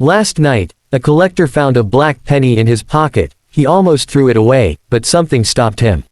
Last night, a collector found a black penny in his pocket. He almost threw it away, but something stopped him.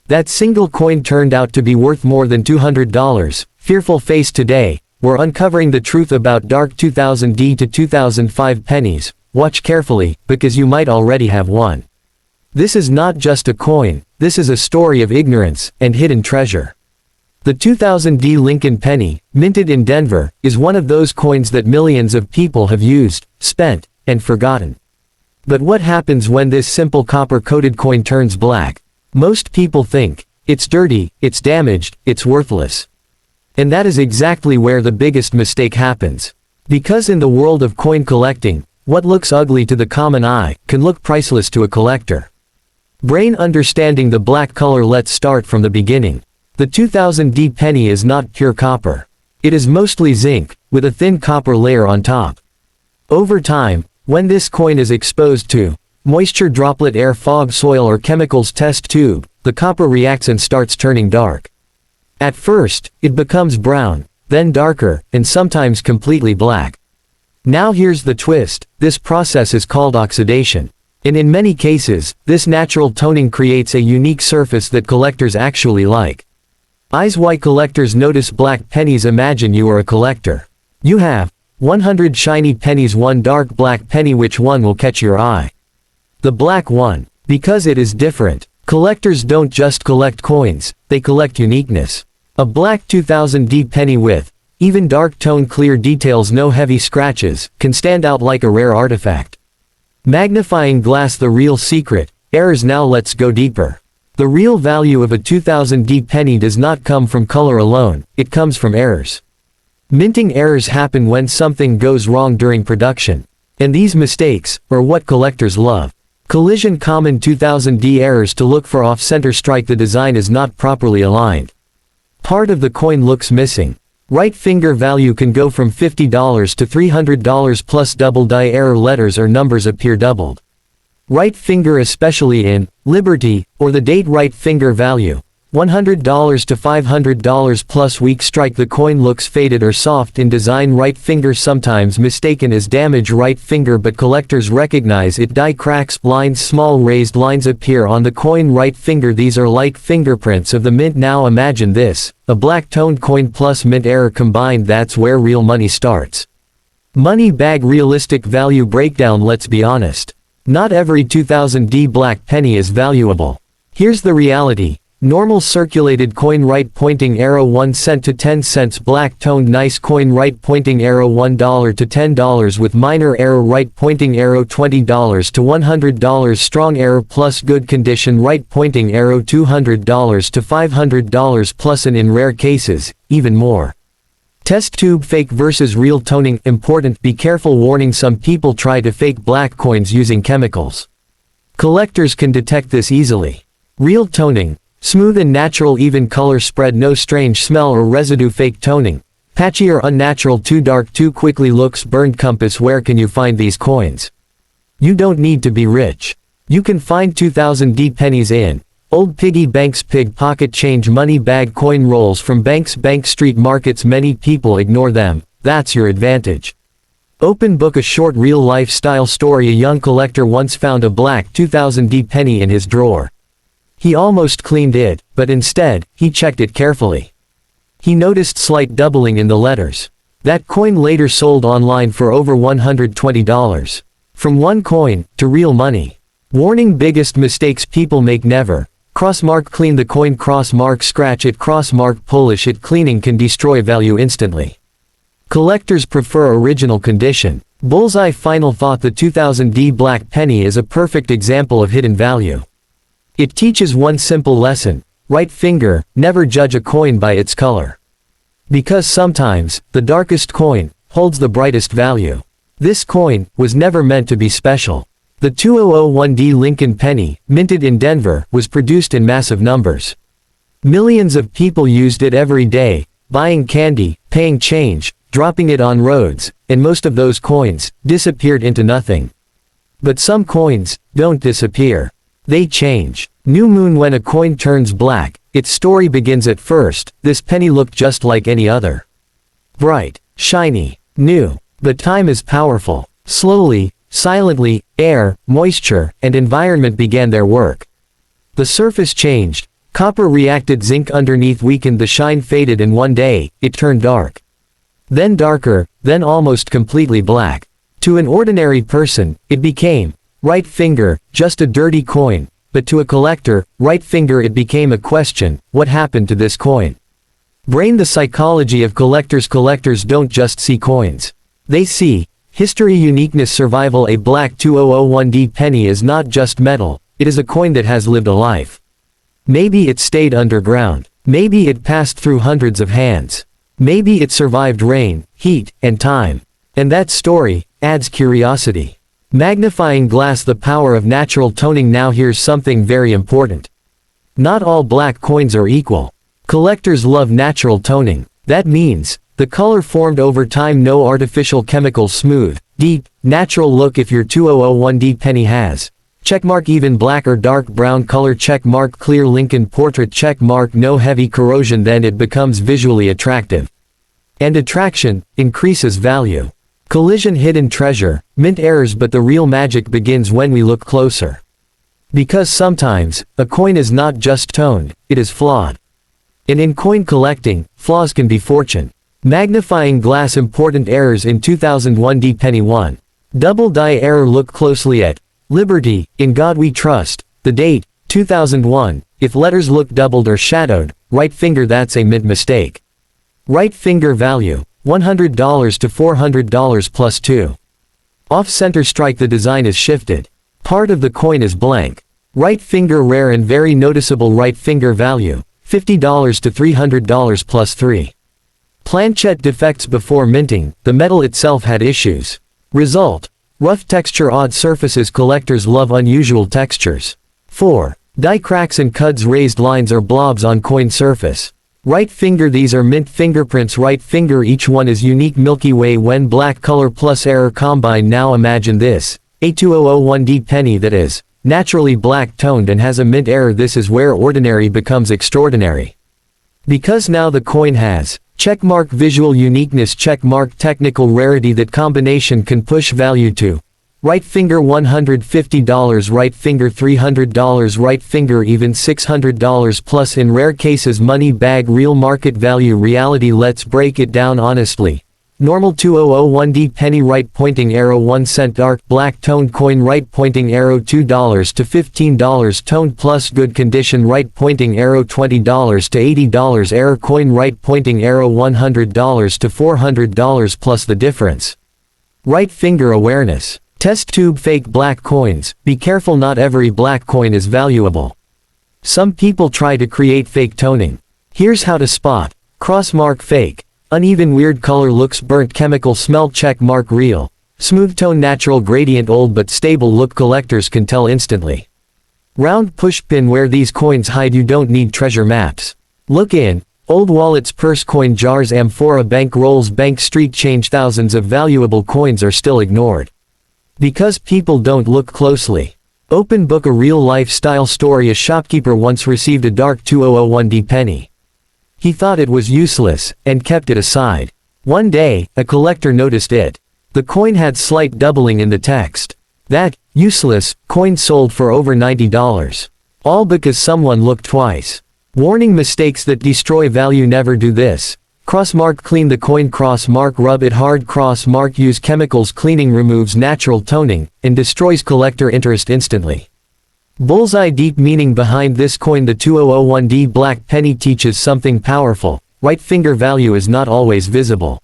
That single coin turned out to be worth more than $200. Fearful face today, we're uncovering the truth about dark 2000D to 2005 pennies. Watch carefully, because you might already have one. This is not just a coin, this is a story of ignorance and hidden treasure. The 2000D Lincoln penny, minted in Denver, is one of those coins that millions of people have used, spent, and forgotten. But what happens when this simple copper-coated coin turns black? Most people think, it's dirty, it's damaged, it's worthless. And that is exactly where the biggest mistake happens. Because in the world of coin collecting, what looks ugly to the common eye can look priceless to a collector. Brain understanding the black color. Let's start from the beginning. The 2000D penny is not pure copper. It is mostly zinc, with a thin copper layer on top. Over time, when this coin is exposed to moisture, droplet, air, fog, soil, or chemicals test tube, the copper reacts and starts turning dark. At first, it becomes brown, then darker, and sometimes completely black. Now here's the twist, this process is called oxidation. And in many cases, this natural toning creates a unique surface that collectors actually like. Eyes why collectors notice black pennies. Imagine you are a collector. You have 100 shiny pennies, one dark black penny. Which one will catch your eye? The black one. Because it is different. Collectors don't just collect coins, they collect uniqueness. A black 2000D penny with even dark tone, clear details, no heavy scratches, can stand out like a rare artifact. Magnifying glass. The real secret. Errors. Now let's go deeper. The real value of a 2000D penny does not come from color alone, it comes from errors. Minting errors happen when something goes wrong during production. And these mistakes are what collectors love. Collision. Common 2000D errors to look for: off-center strike, the design is not properly aligned. Part of the coin looks missing. Right finger value can go from $50 to $300 plus. Double die error, letters or numbers appear doubled. Right finger, especially in Liberty or the date. Right finger value $100 to $500 plus. Weak strike, the coin looks faded or soft in design. Right finger sometimes mistaken as damaged right finger, but collectors recognize it. Die cracks, lines, small raised lines appear on the coin. Right finger, these are like fingerprints of the mint. Now imagine this, a black toned coin plus mint error combined. That's where real money starts. Money bag. Realistic value breakdown. Let's be honest. Not every 2000D black penny is valuable. Here's the reality. Normal circulated coin, right pointing arrow 1 cent to 10 cents. Black toned nice coin, right pointing arrow $1 to $10 with minor error. Right pointing arrow $20 to $100. Strong error plus good condition. Right pointing arrow $200 to $500 plus, and in rare cases, even more. Test tube. Fake versus real toning. Important, be careful. Warning, some people try to fake black coins using chemicals. Collectors can detect this easily. Real toning. Smooth and natural, even color spread, no strange smell or residue. Fake toning. Patchy or unnatural, too dark, too quickly, looks burned. Compass. Where can you find these coins? You don't need to be rich. You can find 2000D pennies in old piggy banks, pig pocket change, money bag, coin rolls from banks, bank street markets. Many people ignore them. That's your advantage. Open book. A short real lifestyle story. A young collector once found a black 2000D penny in his drawer. He almost cleaned it, but instead, he checked it carefully. He noticed slight doubling in the letters. That coin later sold online for over $120. From one coin to real money. Warning, biggest mistakes people make: never crossmark clean the coin, crossmark scratch it, crossmark polish it. Cleaning can destroy value instantly. Collectors prefer original condition. Bullseye. Final thought. The 2000D black penny is a perfect example of hidden value. It teaches one simple lesson: right finger, never judge a coin by its color. Because sometimes, the darkest coin holds the brightest value. This coin was never meant to be special. The 2001D Lincoln penny, minted in Denver, was produced in massive numbers. Millions of people used it every day, buying candy, paying change, dropping it on roads, and most of those coins disappeared into nothing. But some coins don't disappear. They change. New moon. When a coin turns black, its story begins. At first, this penny looked just like any other. Bright, shiny, new. But time is powerful. Slowly, silently, air, moisture, and environment began their work. The surface changed. Copper reacted, zinc underneath weakened, the shine faded, and one day, it turned dark. Then darker, then almost completely black. To an ordinary person, it became, right finger, just a dirty coin, but to a collector, right finger, it became a question: what happened to this coin? Brain, the psychology of collectors. Collectors don't just see coins. They see history, uniqueness, survival. A black 2001D penny is not just metal, it is a coin that has lived a life. Maybe it stayed underground. Maybe it passed through hundreds of hands. Maybe it survived rain, heat, and time. And that story adds curiosity. Magnifying glass, the power of natural toning. Now here's something very important. Not all black coins are equal. Collectors love natural toning. That means the color formed over time, no artificial chemicals, smooth, deep, natural look. If your 2001D penny has checkmark even black or dark brown color, checkmark clear Lincoln portrait, checkmark no heavy corrosion, then it becomes visually attractive. And attraction increases value. Collision, hidden treasure, mint errors, but the real magic begins when we look closer. Because sometimes, a coin is not just toned, it is flawed. And in coin collecting, flaws can be fortune. Magnifying glass, important errors in 2001D penny 1. Double die error, look closely at Liberty, in God We Trust, the date, 2001, if letters look doubled or shadowed, right finger, that's a mint mistake. Right finger value, $100 to $400 plus 2. Off-center strike, the design is shifted. Part of the coin is blank. Right finger rare and very noticeable, right finger value, $50 to $300 plus 3. Planchette defects before minting, the metal itself had issues. Result: rough texture, odd surfaces. Collectors love unusual textures. 4. Die cracks and cuds, raised lines or blobs on coin surface. Right finger, these are mint fingerprints. Right finger, each one is unique. Milky Way when black color plus error combine. Now imagine this, a 2001D penny that is naturally black toned and has a mint error. This is where ordinary becomes extraordinary. Because now the coin has checkmark visual uniqueness, checkmark technical rarity. That combination can push value to right finger $150, right finger $300, right finger even $600 plus, in rare cases money bag. Real market value, reality. Let's break it down honestly. Normal 2001D penny, right pointing arrow 1 cent, dark black toned coin, right pointing arrow $2 to $15, toned plus good condition, right pointing arrow $20 to $80, error coin, right pointing arrow $100 to $400 plus the difference. Right finger awareness. Test tube fake black coins, be careful, not every black coin is valuable. Some people try to create fake toning. Here's how to spot. Cross mark fake. Uneven, weird color, looks burnt, chemical smell, check mark real. Smooth tone, natural gradient, old but stable look, collectors can tell instantly. Round push pin, where these coins hide, you don't need treasure maps. Look in. Old wallets, purse, coin jars, amphora, bank rolls, bank street change. Thousands of valuable coins are still ignored because people don't look closely. Open book, a real lifestyle story. A shopkeeper once received a dark 2001D penny. He thought it was useless, and kept it aside. One day, a collector noticed it. The coin had slight doubling in the text. That useless coin sold for over $90. All because someone looked twice. Warning: mistakes that destroy value, never do this. Cross mark, clean the coin, cross mark, rub it hard, cross mark, use chemicals. Cleaning removes natural toning, and destroys collector interest instantly. Bullseye, deep meaning behind this coin. The 2001D black penny teaches something powerful. Right finger value is not always visible.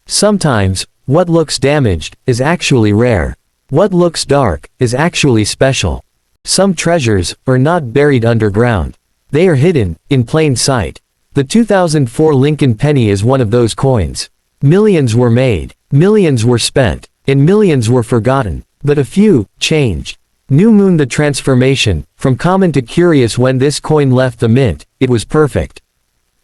Sometimes, what looks damaged is actually rare. What looks dark is actually special. Some treasures are not buried underground. They are hidden in plain sight. The 2004 Lincoln penny is one of those coins. Millions were made, millions were spent, and millions were forgotten, but a few changed. New Moon, the transformation, from common to curious. When this coin left the mint, it was perfect.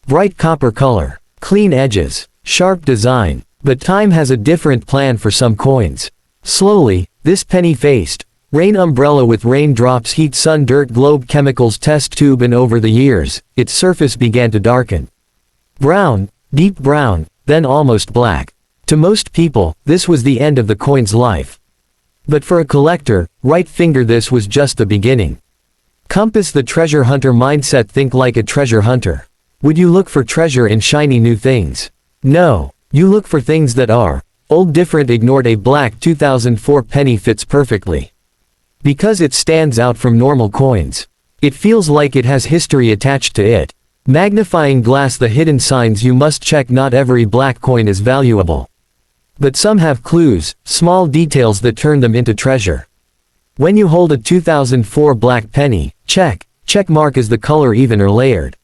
Bright copper color, clean edges, sharp design, but time has a different plan for some coins. Slowly, this penny faced rain, umbrella with raindrops, heat, sun, dirt, globe, chemicals, test tube, and over the years, its surface began to darken. Brown, deep brown, then almost black. To most people, this was the end of the coin's life. But for a collector, right finger, this was just the beginning. Compass the treasure hunter mindset. Think like a treasure hunter. Would you look for treasure in shiny new things? No. You look for things that are old, different, ignored. A black 2004 penny fits perfectly. Because it stands out from normal coins. It feels like it has history attached to it. Magnifying glass. The hidden signs you must check. Not every black coin is valuable. But some have clues, small details that turn them into treasure. When you hold a 2004 black penny, check mark. Is the color even or layered?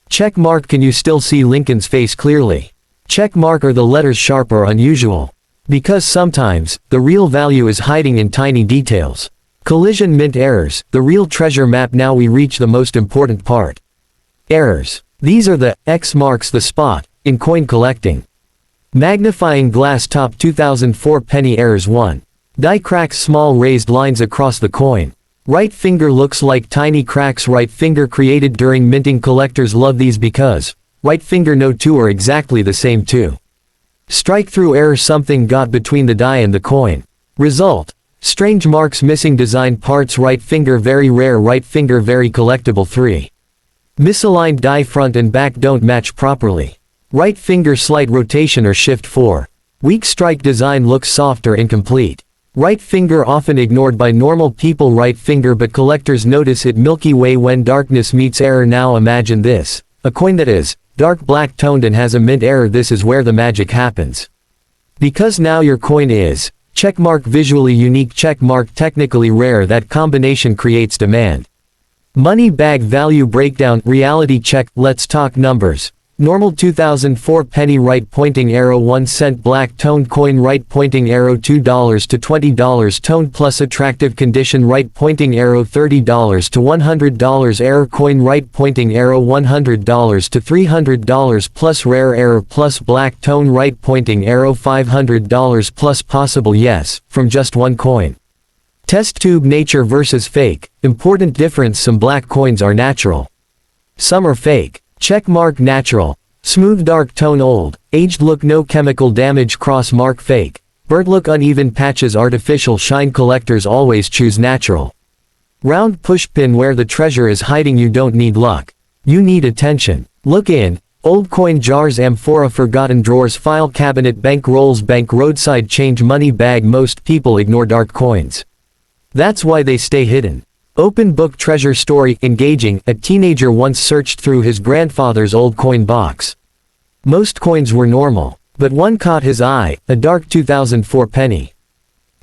Check mark. Can you still see Lincoln's face clearly? Check mark. Are the letters sharp or unusual? Because sometimes, the real value is hiding in tiny details. Collision mint errors, the real treasure map. Now we reach the most important part. Errors. These are the X marks the spot in coin collecting. Magnifying glass. Top 2004 penny errors. 1. Die cracks. Small raised lines across the coin. Right finger looks like tiny cracks. Right finger created during minting. Collectors love these because right finger. No two are exactly the same. 2. Strike through error. Something got between the die and the coin. Result. Strange marks. Missing design parts. Right finger very rare. Right finger very collectible. 3. Misaligned die. Front and back don't match properly. Right finger slight rotation or shift. 4. Weak strike. Design looks soft or incomplete. Right finger often ignored by normal people. Right finger but collectors notice it. Milky Way when darkness meets error. Now imagine this. A coin that is dark black toned and has a mint error. This is where the magic happens. Because now your coin is checkmark visually unique, checkmark technically rare. That combination creates demand. Money bag value breakdown. Reality check. Let's talk numbers. Normal 2004 penny right pointing arrow 1 cent black toned coin right pointing arrow $2 to $20 toned plus attractive condition right pointing arrow $30 to $100 error coin right pointing arrow $100 to $300 plus rare error plus black tone right pointing arrow $500 plus possible yes from just one coin. Test tube nature versus fake. Important difference. Some black coins are natural. Some are fake. Checkmark natural. Smooth dark tone old. Aged look no chemical damage cross mark fake. Bird look uneven patches artificial shine. Collectors always choose natural. Round pushpin where the treasure is hiding. You don't need luck. You need attention. Look in. Old coin jars amphora forgotten drawers file cabinet bank rolls bank roadside change money bag. Most people ignore dark coins. That's why they stay hidden. Open book treasure story engaging. A teenager once searched through his grandfather's old coin box. Most coins were normal, but one caught his eye, a dark 2004 penny.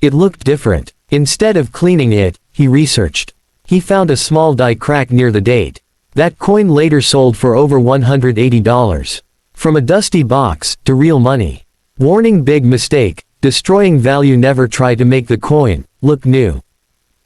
It looked different. Instead of cleaning it, he researched. He found a small die crack near the date. That coin later sold for over $180. From a dusty box to real money. Warning: big mistake, destroying value. Never try to make the coin look new.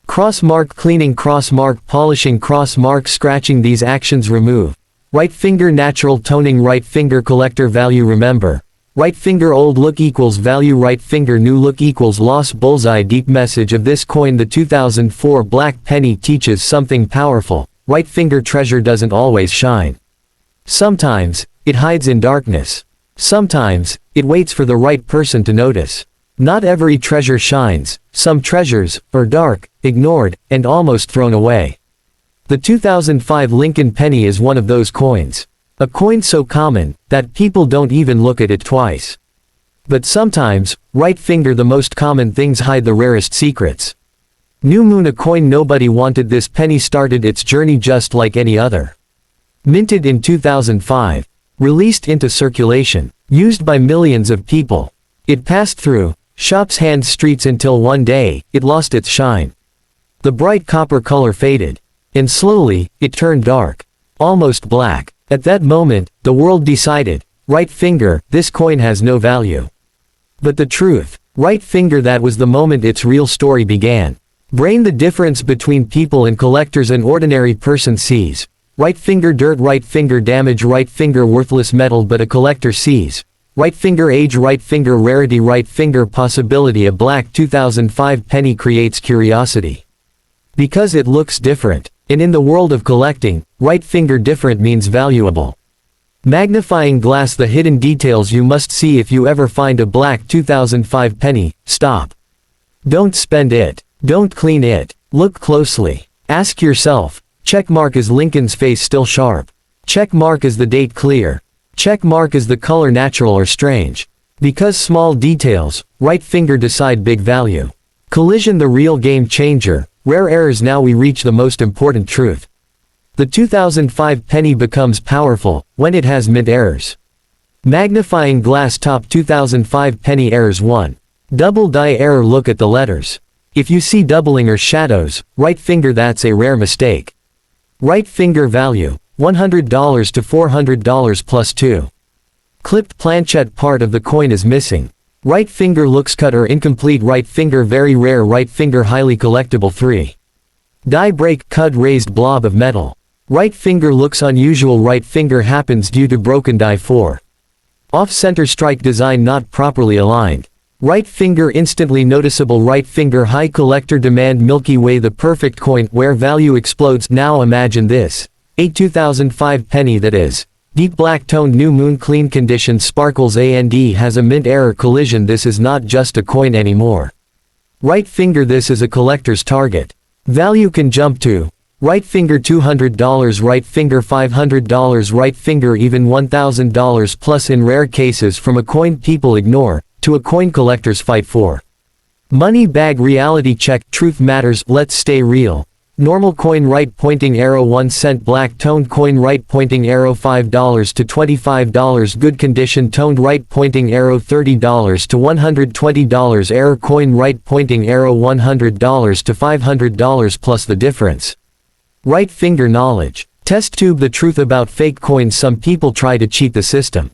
Crossmark cleaning, crossmark polishing, crossmark scratching. These actions remove. Right finger natural toning, right finger collector value. Remember, right finger old look equals value, right finger new look equals loss. Bullseye. Deep message of this coin. The 2004 black penny teaches something powerful. Right finger treasure doesn't always shine. Sometimes, it hides in darkness. Sometimes, it waits for the right person to notice. Not every treasure shines. Some treasures are dark, ignored, and almost thrown away. The 2005 Lincoln penny is one of those coins. A coin so common that people don't even look at it twice. But sometimes, right finger, the most common things hide the rarest secrets. New moon, a coin nobody wanted. This penny started its journey just like any other. Minted in 2005. Released into circulation. Used by millions of people. It passed through shops' hands, streets until one day, it lost its shine. The bright copper color faded. And slowly, it turned dark. Almost black. At that moment, the world decided, right finger, this coin has no value. But the truth, right finger, that was the moment its real story began. Brain: the difference between people and collectors. An ordinary person sees right finger dirt, right finger damage, right finger worthless metal, but a collector sees right finger age, right finger rarity, right finger possibility. A black 2005 penny creates curiosity. Because it looks different. And in the world of collecting, right finger different means valuable. Magnifying glass, the hidden details you must see if you ever find a black 2005 penny. Stop. Don't spend it. Don't clean it. Look closely. Ask yourself, check mark, is Lincoln's face still sharp? Check mark, is the date clear? Check mark, is the color natural or strange? Because small details, right finger decide big value. Collision, the real game changer. Rare errors. Now we reach the most important truth. The 2005 penny becomes powerful when it has mint errors. Magnifying glass, top 2005 penny errors. 1. Double die error. Look at the letters. If you see doubling or shadows, right finger, that's a rare mistake. Right finger value, $100 to $400 plus 2. Clipped planchette, part of the coin is missing. Right finger looks cut or incomplete. Right finger very rare. Right finger highly collectible. 3. Die break, cut raised blob of metal. Right finger looks unusual. Right finger happens due to broken die. 4. Off-center strike, design not properly aligned. Right finger instantly noticeable. Right finger high collector demand. Milky Way, the perfect coin where value explodes. Now imagine this. A 2005 penny that is deep black toned, new moon, clean condition, sparkles, and has a mint error. Collision, this is not just a coin anymore. Right finger, this is a collector's target. Value can jump to right finger $200, right finger $500, right finger even $1,000 plus in rare cases, from a coin people ignore to a coin collectors fight for. Money bag reality check, truth matters, let's stay real. Normal coin, right pointing arrow 1 cent, black toned coin, right pointing arrow $5 to $25, good condition toned, right pointing arrow $30 to $120, error coin, right pointing arrow $100 to $500 plus the difference. Right finger knowledge. Test tube, the truth about fake coins. Some people try to cheat the system.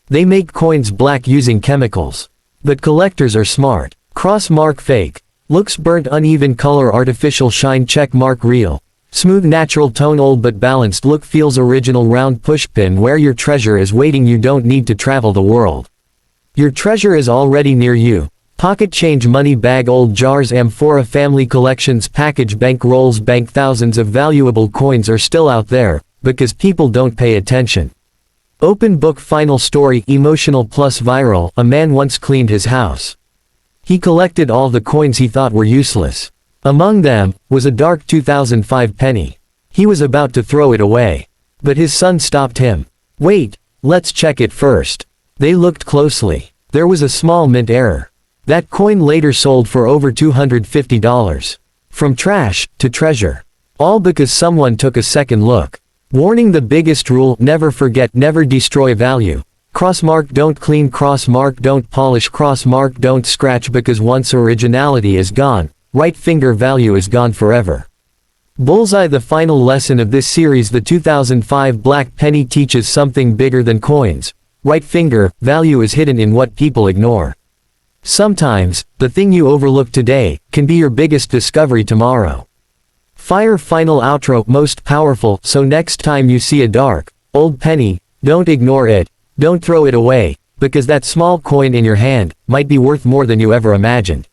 They make coins black using chemicals. But collectors are smart. Cross mark fake. Looks burnt, uneven color, artificial shine, check mark real. Smooth natural tone, old but balanced look, feels original, round pushpin, where your treasure is waiting. You don't need to travel the world. Your treasure is already near you. Pocket change, money bag, old jars, amphora, family collections, package, bank rolls, bank. Thousands of valuable coins are still out there, because people don't pay attention. Open book, final story, emotional plus viral. A man once cleaned his house. He collected all the coins he thought were useless. Among them was a dark 2005 penny. He was about to throw it away. But his son stopped him. Wait, let's check it first. They looked closely. There was a small mint error. That coin later sold for over $250. From trash to treasure. All because someone took a second look. Warning, the biggest rule, never forget, never destroy value. Crossmark, don't clean, crossmark, don't polish, crossmark, don't scratch, because once originality is gone, right finger value is gone forever. Bullseye, the final lesson of this series. The 2005 black penny teaches something bigger than coins. Right finger value is hidden in what people ignore. Sometimes, the thing you overlook today can be your biggest discovery tomorrow. Fire, final outro, most powerful. So next time you see a dark, old penny, don't ignore it, don't throw it away, because that small coin in your hand might be worth more than you ever imagined.